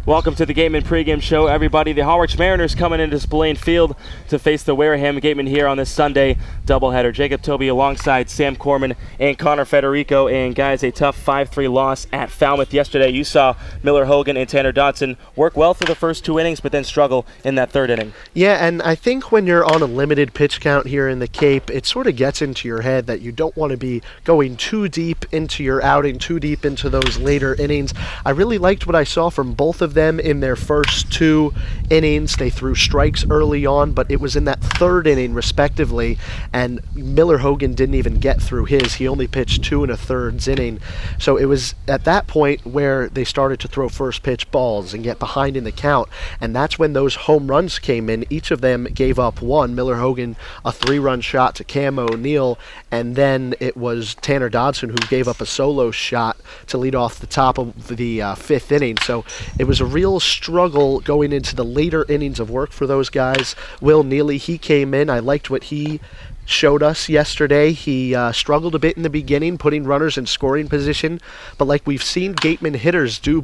Welcome to the Gatemen pregame show, everybody. The Harwich Mariners coming into Spillane Field to face the Wareham Gatemen here on this Sunday doubleheader. Jacob Toby alongside Sam Corman and Connor Federico. And guys, a tough 5-3 loss at Falmouth yesterday. You saw Miller Hogan and Tanner Dodson work well through the first two innings, but then struggle in that third inning. Yeah, and I think when you're on a limited pitch count here in the Cape, it sort of gets into your head that you don't want to be going too deep into your outing, too deep into those later innings. I really liked what I saw from both of them in their first two innings. They threw strikes early on, but it was in that third inning, respectively, and Miller Hogan didn't even get through his. He only pitched 2 1/3 inning. So it was at that point where they started to throw first pitch balls and get behind in the count, and that's when those home runs came in. Each of them gave up one. Miller Hogan, a 3-run shot to Cam O'Neill, and then it was Tanner Dodson who gave up a solo shot to lead off the top of the fifth inning. So it was a real struggle going into the later innings of work for those guys. Will Neely, he came in. I liked what he showed us yesterday. He struggled a bit in the beginning, putting runners in scoring position, but like we've seen Gatemen pitchers do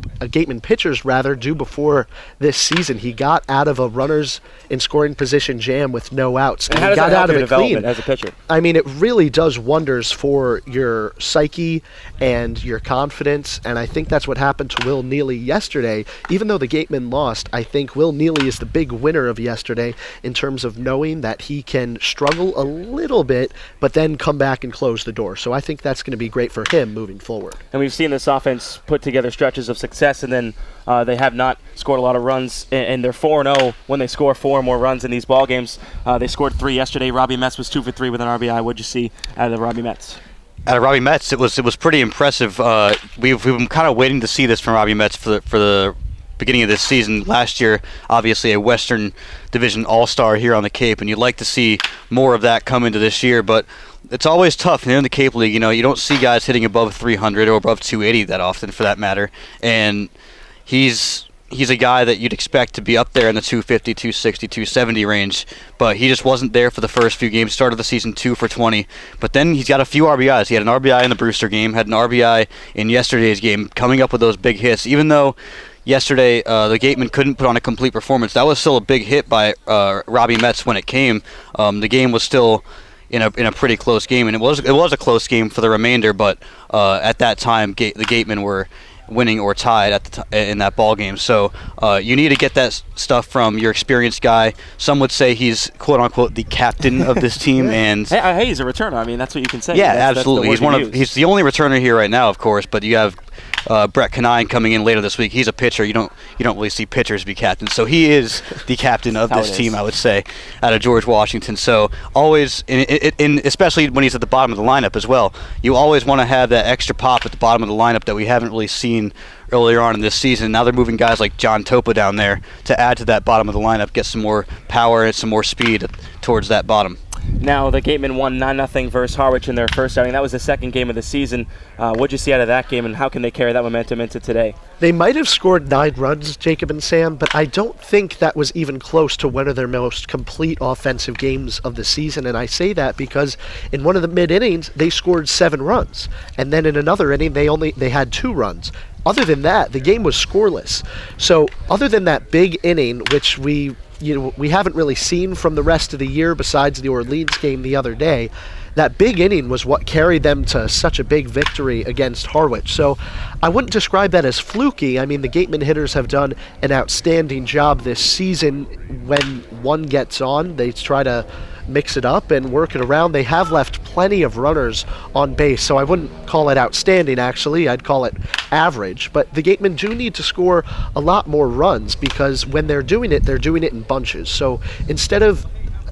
before this season, he got out of a runners in scoring position jam with no outs, and he got out of it clean. As a pitcher? I mean, it really does wonders for your psyche and your confidence, and I think that's what happened to Will Neely yesterday. Even though the Gatemen lost, I think Will Neely is the big winner of yesterday in terms of knowing that he can struggle a little bit, but then come back and close the door. So I think that's going to be great for him moving forward. And we've seen this offense put together stretches of success, and then they have not scored a lot of runs, and they're 4-0 when they score 4 or more runs in these ball games. They scored 3 yesterday. Robbie Metz was 2 for 3 with an RBI. What'd you see out of the Robbie Metz? Out of Robbie Metz, it was pretty impressive. We've been kind of waiting to see this from Robbie Metz for the beginning of this season. Last year, obviously a Western Division All-Star here on the Cape, and you'd like to see more of that come into this year, but it's always tough. In the Cape League, you don't see guys hitting above 300 or above 280 that often, for that matter, and he's a guy that you'd expect to be up there in the 250, 260, 270 range, but he just wasn't there for the first few games. Started the season 2 for 20, but then he's got a few RBIs. He had an RBI in the Brewster game, had an RBI in yesterday's game, coming up with those big hits. Even though yesterday, the Gatemen couldn't put on a complete performance, that was still a big hit by Robbie Metz when it came. The game was still in a pretty close game, and it was a close game for the remainder. But at that time, the Gatemen were winning or tied in that ball game. So you need to get that stuff from your experienced guy. Some would say he's quote unquote the captain of this team, and hey, he's a returner. I mean, that's what you can say. Yeah, that's absolutely. He's the only returner here right now, of course. But you have Brett Canine coming in later this week. He's a pitcher. You don't really see pitchers be captains. So he is the captain of this team, I would say, out of George Washington. So always, especially when he's at the bottom of the lineup as well, you always want to have that extra pop at the bottom of the lineup that we haven't really seen earlier on in this season. Now they're moving guys like John Topa down there to add to that bottom of the lineup, get some more power and some more speed towards that bottom. Now, the Gatemen won 9-0 versus Harwich in their first outing. That was the second game of the season. What'd you see out of that game, and how can they carry that momentum into today? They might have scored 9 runs, Jacob and Sam, but I don't think that was even close to one of their most complete offensive games of the season. And I say that because in one of the mid-innings, they scored 7 runs. And then in another inning, they had 2 runs. Other than that, the game was scoreless. So other than that big inning, which we haven't really seen from the rest of the year besides the Orleans game the other day, that big inning was what carried them to such a big victory against Harwich. So I wouldn't describe that as fluky. I mean, the Gatemen hitters have done an outstanding job this season. When one gets on, they try to mix it up and work it around. They have left plenty of runners on base, so I wouldn't call it outstanding, actually. I'd call it average. But the Gatemen do need to score a lot more runs, because when they're doing it in bunches. So instead of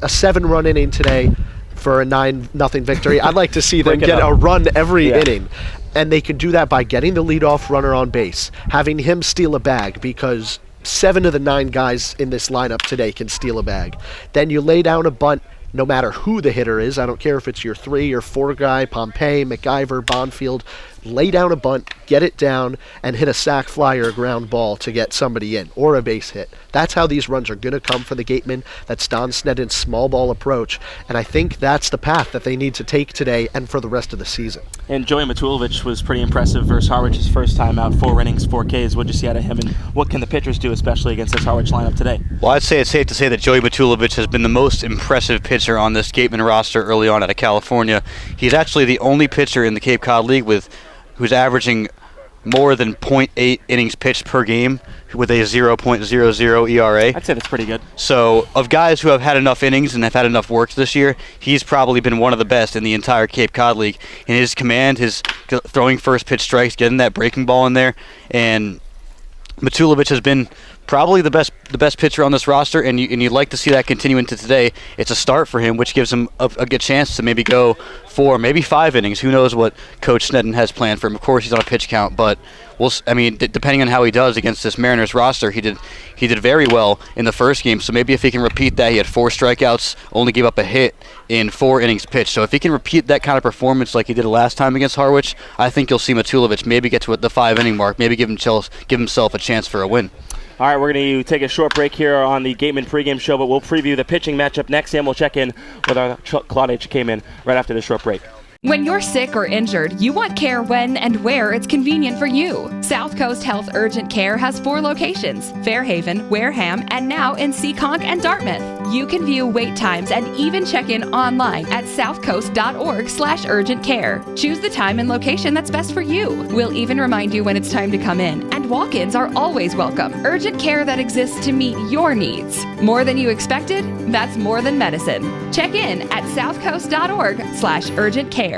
a 7-run inning today for a 9-0 victory, I'd like to see them get a run every inning. And they can do that by getting the leadoff runner on base, having him steal a bag, because 7 of the 9 guys in this lineup today can steal a bag. Then you lay down a bunt, no matter who the hitter is. I don't care if it's your 3 or 4 guy, Pompey, McIver, Bonfield. Lay down a bunt, get it down, and hit a sac fly or a ground ball to get somebody in, or a base hit. That's how these runs are going to come for the Gatemen. That's Don Snedden's small ball approach, and I think that's the path that they need to take today and for the rest of the season. And Joey Matulovic was pretty impressive versus Harwich his first time out, 4 innings, 4 Ks. What did you see out of him, and what can the pitchers do, especially against this Harwich lineup today? Well, I'd say it's safe to say that Joey Matulovic has been the most impressive pitcher on this Gatemen roster early on out of California. He's actually the only pitcher in the Cape Cod League who's averaging more than .8 innings pitched per game with a 0.00 ERA. I'd say that's pretty good. So, of guys who have had enough innings and have had enough work this year, he's probably been one of the best in the entire Cape Cod League. In his command, his throwing first pitch strikes, getting that breaking ball in there, and Matulovic has been probably the best pitcher on this roster, and you'd like to see that continue into today. It's a start for him, which gives him a good chance to maybe go 4, maybe 5 innings. Who knows what Coach Snedden has planned for him? Of course, he's on a pitch count, but depending on how he does against this Mariners roster, he did very well in the first game. So maybe if he can repeat that, he had 4 strikeouts, only gave up a hit in 4 innings pitched. So if he can repeat that kind of performance like he did last time against Harwich, I think you'll see Matulovic maybe get to the 5-inning mark, maybe give himself a chance for a win. All right, we're going to take a short break here on the Gatemen pregame show, but we'll preview the pitching matchup next, and we'll check in with our Claudia Chikamen right after this short break. When you're sick or injured, you want care when and where it's convenient for you. South Coast Health Urgent Care has 4 locations: Fairhaven, Wareham, and now in Seekonk and Dartmouth. You can view wait times and even check in online at southcoast.org/urgent care. Choose the time and location that's best for you. We'll even remind you when it's time to come in, and walk-ins are always welcome. Urgent care that exists to meet your needs. More than you expected? That's more than medicine. Check in at southcoast.org/urgent care.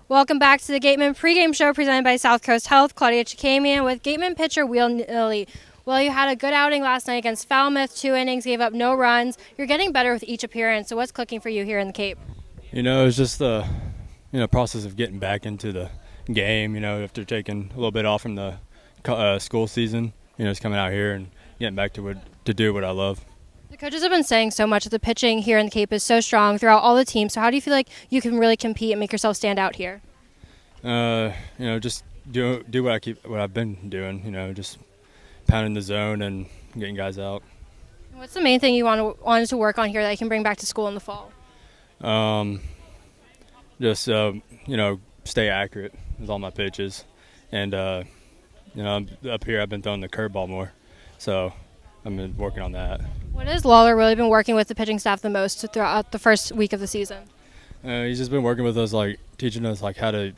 Welcome back to the Gatemen pregame show presented by South Coast Health. Claudia Chikamen with Gatemen pitcher Will Nilly. Well, you had a good outing last night against Falmouth, 2 innings, gave up no runs. You're getting better with each appearance, so what's clicking for you here in the Cape? It's just the process of getting back into the game, after taking a little bit off from the school season, just coming out here and getting back to do what I love. The coaches have been saying so much that the pitching here in the Cape is so strong throughout all the teams. So how do you feel like you can really compete and make yourself stand out here? Just do what I've been doing. Just pounding the zone and getting guys out. What's the main thing you wanted to work on here that you can bring back to school in the fall? Stay accurate with all my pitches, and up here I've been throwing the curveball more, so I've been working on that. What has Lawler really been working with the pitching staff the most throughout the first week of the season? He's just been working with us, teaching us how to,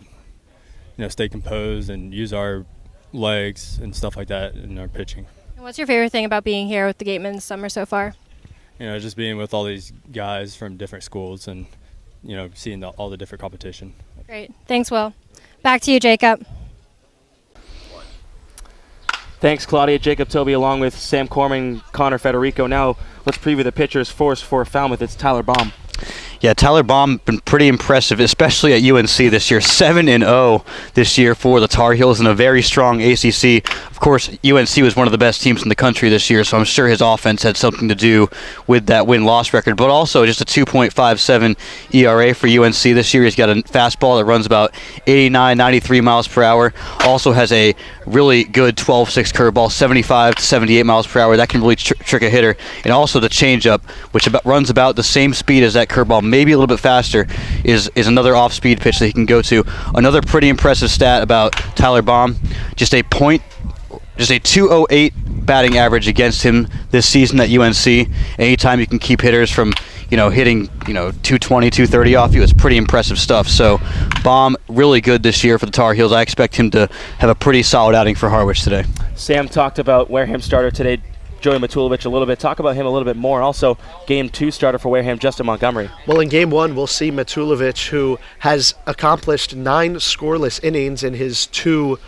stay composed and use our legs and stuff like that in our pitching. And what's your favorite thing about being here with the Gatemen this summer so far? Just being with all these guys from different schools and, seeing all the different competition. Great. Thanks, Will. Back to you, Jacob. Thanks, Claudia. Jacob Toby along with Sam Corman, Connor Federico. Now let's preview the pitchers for Falmouth. It's Tyler Baum. Yeah, Tyler Baum been pretty impressive, especially at UNC this year. 7-0 this year for the Tar Heels in a very strong ACC. Of course, UNC was one of the best teams in the country this year, so I'm sure his offense had something to do with that win-loss record. But also just a 2.57 ERA for UNC this year. He's got a fastball that runs about 89, 93 miles per hour. Also has a really good 12-6 curveball, 75 to 78 miles per hour. That can really trick a hitter. And also the changeup, which runs about the same speed as that curveball, maybe a little bit faster, is another off-speed pitch that he can go to. Another pretty impressive stat about Tyler Baum, just a 208 batting average against him this season at UNC. Anytime you can keep hitters from, hitting, 220, 230 off you, it's pretty impressive stuff. So Baum really good this year for the Tar Heels. I expect him to have a pretty solid outing for Harwich today. Sam talked about Wareham starter today, Joey Matulovic, a little bit. Talk about him a little bit more. Also, Game 2 starter for Wareham, Justin Montgomery. Well, in Game 1, we'll see Matulovic, who has accomplished 9 scoreless innings in his 2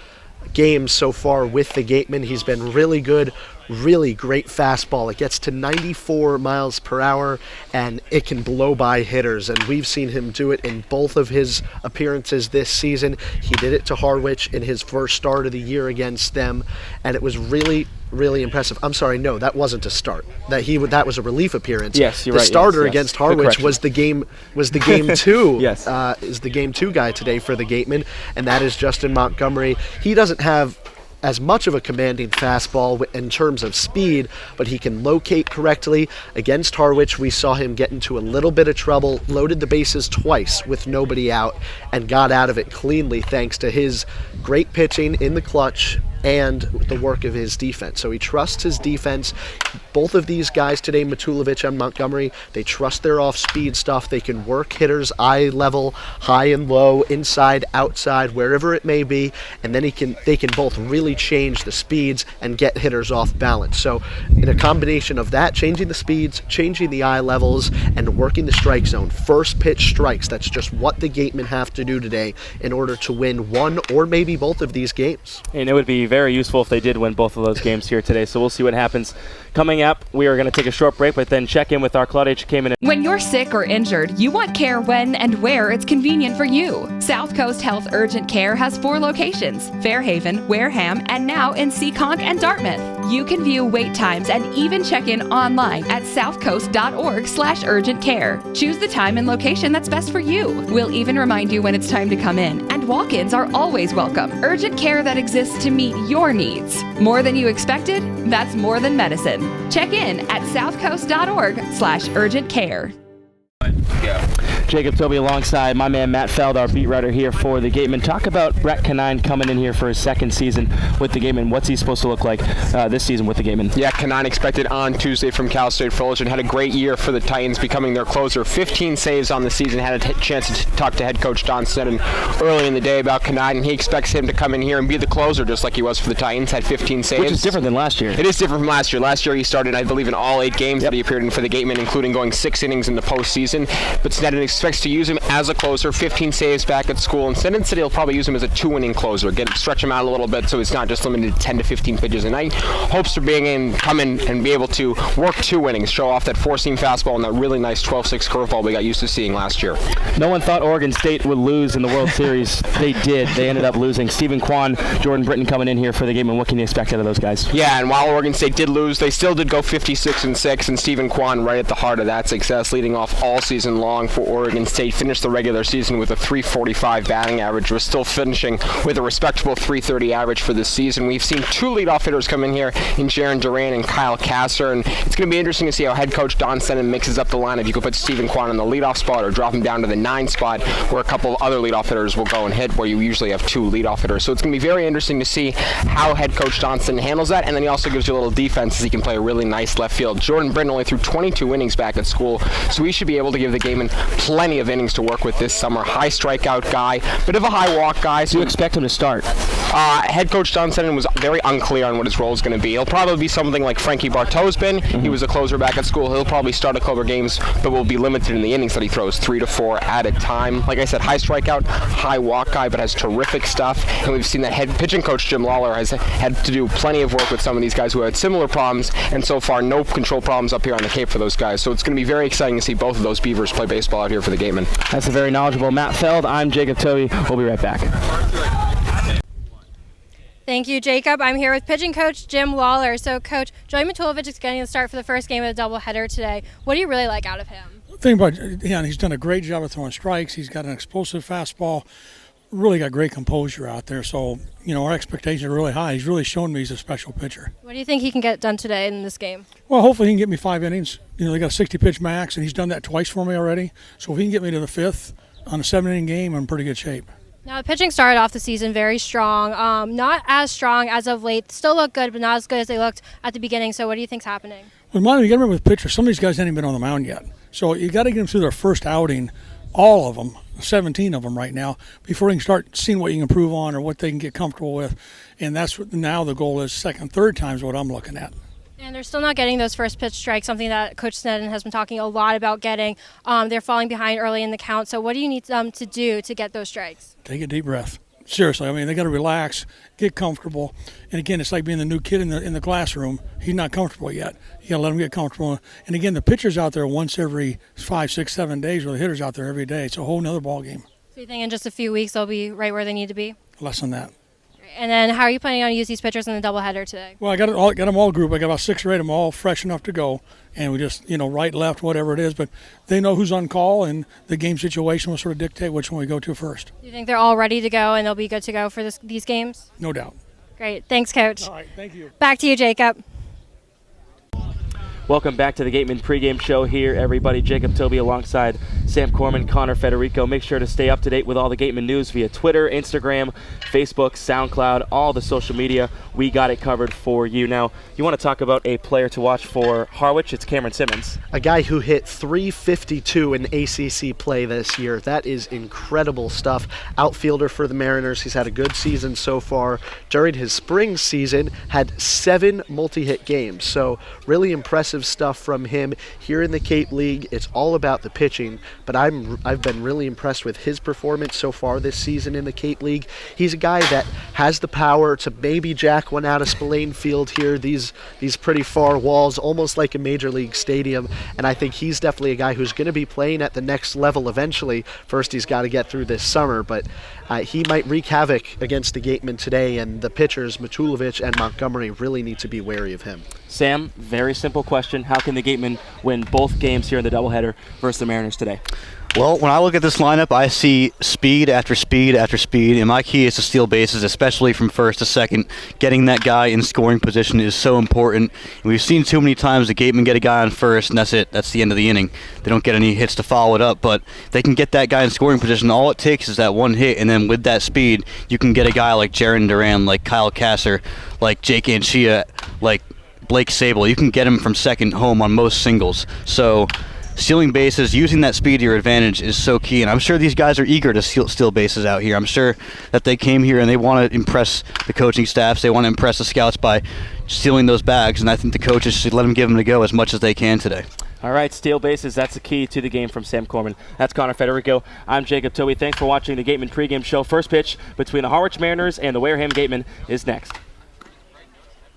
games so far with the Gatemen. He's been really good, really great fastball. It gets to 94 miles per hour, and it can blow by hitters, and we've seen him do it in both of his appearances this season. He did it to Harwich in his first start of the year against them, and it was really really impressive. I'm sorry, no, that wasn't a start. That was a relief appearance. Yes, you're the right. The starter yes. against Good Harwich correction. was the game two. Yes. Is the game two guy today for the Gatemen, and that is Justin Montgomery. He doesn't have as much of a commanding fastball in terms of speed, but he can locate correctly. Against Harwich, we saw him get into a little bit of trouble, loaded the bases twice with nobody out, and got out of it cleanly thanks to his great pitching in the clutch and the work of his defense. So he trusts his defense. Both of these guys today, Matulovic and Montgomery, they trust their off-speed stuff. They can work hitters eye level, high and low, inside, outside, wherever it may be, and then they can both really change the speeds and get hitters off balance. So in a combination of that, changing the speeds, changing the eye levels, and working the strike zone, first pitch strikes, that's just what the Gatemen have to do today in order to win one or maybe both of these games. And it would be very useful if they did win both of those games here today. So we'll see what happens. Coming up, we are going to take a short break, but then check in with our Claudia Gatemen. When you're sick or injured, you want care when and where it's convenient for you. South Coast Health Urgent Care has 4 locations: Fairhaven, Wareham, and now in Seekonk and Dartmouth. You can view wait times and even check in online at southcoast.org/urgent care. Choose the time and location that's best for you. We'll even remind you when it's time to come in, and walk-ins are always welcome. Urgent care that exists to meet your needs. More than you expected? That's more than medicine. Check in at southcoast.org/urgent care. Jacob Toby alongside my man Matt Feld, our beat writer here for the Gatemen. Talk about Brett Canine coming in here for his second season with the Gatemen. What's he supposed to look like this season with the Gatemen? Yeah, Canine expected on Tuesday from Cal State Fullerton. Had a great year for the Titans, becoming their closer. 15 saves on the season. Had a chance to talk to head coach Don Sneddon early in the day about Canine, and he expects him to come in here and be the closer just like he was for the Titans. Had 15 saves. Which is different than last year. It is different from last year. Last year he started, I believe, in all 8 games that he appeared in for the Gatemen, including going 6 innings in the postseason. But Sneddon expects to use him as a closer. 15 saves back at school, and Sneddon said he'll probably use him as a 2-inning closer. Stretch him out a little bit so it's not just limited to 10 to 15 pitches a night. Hopes to come in and be able to work 2 innings, show off that 4-seam fastball and that really nice 12-6 curveball we got used to seeing last year. No one thought Oregon State would lose in the World Series. They did. They ended up losing. Stephen Kwan, Jordan Britton coming in here for the game, and what can you expect out of those guys? Yeah, and while Oregon State did lose, they still did go 56-6, and Stephen Kwan right at the heart of that success, leading off all season long for Oregon State. Finished the regular season with a .345 batting average. We're still finishing with a respectable .330 average for this season. We've seen 2 leadoff hitters come in here in Jaron Duran and Kyle Kasser, and it's going to be interesting to see how head coach Don Sneddon mixes up the lineup. You could put Stephen Kwan in the leadoff spot or drop him down to the 9 spot where a couple of other leadoff hitters will go and hit, where you usually have 2 leadoff hitters. So it's going to be very interesting to see how head coach Don Sneddon handles that, and then he also gives you a little defense as he can play a really nice left field. Jordan Britton only threw 22 innings back at school, so he should be able to give the Gatemen plenty of innings to work with this summer. High strikeout guy, bit of a high walk guy. Do you expect him to start? Head coach Don Sneddon was very unclear on what his role is going to be. He'll probably be something like Frankie Bartow's been. He was a closer back at school. He'll probably start a couple games, but will be limited in the innings that he throws, 3 to 4 at a time. Like I said, high strikeout, high walk guy, but has terrific stuff. And we've seen that head pitching coach Jim Lawler has had to do plenty of work with some of these guys who had similar problems, and so far no control problems up here on the Cape for those guys. So it's going to be very exciting to see both of those Beavers play baseball out here for the Gatemen. That's a very knowledgeable Matt Feld. I'm Jacob Toby. We'll be right back. Thank you, Jacob. I'm here with pitching coach Jim Lawler. So, Coach, Joey Matulovic is getting the start for the first game of the doubleheader today. What do you really like out of him? The thing about he's done a great job of throwing strikes. He's got an explosive fastball. Really got great composure out there. So, our expectations are really high. He's really shown me he's a special pitcher. What do you think he can get done today in this game? Well, hopefully he can get me 5 innings. They got a 60-pitch max, and he's done that twice for me already. So if he can get me to the 5th on a 7-inning game, I'm in pretty good shape. Now, the pitching started off the season very strong. Not as strong as of late. Still look good, but not as good as they looked at the beginning. So what do you think's happening? Well, you got to remember with pitchers, some of these guys haven't even been on the mound yet. So you got to get them through their first outing, all of them, 17 of them right now, before you can start seeing what you can improve on or what they can get comfortable with. And that's what now the goal is. Second, third time is what I'm looking at. And they're still not getting those first pitch strikes, something that Coach Sneddon has been talking a lot about getting. They're falling behind early in the count. So what do you need them to do to get those strikes? Take a deep breath. Seriously, they got to relax, get comfortable. And again, it's like being the new kid in the classroom. He's not comfortable yet. You got to let him get comfortable. And again, the pitcher's out there once every 5, 6, 7 days, where the hitter's out there every day. It's a whole nother ball game. So you think in just a few weeks they'll be right where they need to be? Less than that. And then how are you planning on using these pitchers in the doubleheader today? Well, I got them all grouped. I got about 6 or 8 of them all fresh enough to go, and we just right, left, whatever it is. But they know who's on call, and the game situation will sort of dictate which one we go to first. Do you think they're all ready to go and they'll be good to go for these games? No doubt. Great. Thanks, Coach. All right, thank you. Back to you, Jacob. Welcome back to the Gatemen pregame show here, everybody. Jacob Toby alongside Sam Corman, Connor Federico. Make sure to stay up to date with all the Gatemen news via Twitter, Instagram, Facebook, SoundCloud, all the social media. We got it covered for you. Now, you want to talk about a player to watch for Harwich? It's Cameron Simmons. A guy who hit .352 in ACC play this year. That is incredible stuff. Outfielder for the Mariners. He's had a good season so far. During his spring season, had 7 multi-hit games. So really impressive stuff from him here in the Cape League. It's all about the pitching, but I've been really impressed with his performance so far this season in the Cape League. He's a guy that has the power to maybe jack one out of Spillane Field here, these pretty far walls, almost like a major league stadium, and I think he's definitely a guy who's going to be playing at the next level eventually. First, he's got to get through this summer, but he might wreak havoc against the Gatemen today, and the pitchers, Matulovic and Montgomery, really need to be wary of him. Sam, very simple question. How can the Gatemen win both games here in the doubleheader versus the Mariners today? Well, when I look at this lineup, I see speed after speed after speed, and my key is to steal bases, especially from first to second. Getting that guy in scoring position is so important. And we've seen too many times the Gatemen get a guy on first, and that's it. That's the end of the inning. They don't get any hits to follow it up, but they can get that guy in scoring position. All it takes is that one hit, and then with that speed, you can get a guy like Jaron Duran, like Kyle Kasser, like Jake Anchia, like Blake Sable. You can get him from second home on most singles. So stealing bases, using that speed to your advantage is so key, and I'm sure these guys are eager to steal bases out here. I'm sure that they came here and they want to impress the coaching staffs. They want to impress the scouts by stealing those bags, and I think the coaches should let them give them to go as much as they can today. All right, steal bases, that's the key to the game from Sam Corman. That's Connor Federico. I'm Jacob Toby. Thanks for watching the Gatemen pregame show. First pitch between the Harwich Mariners and the Wareham Gatemen is next.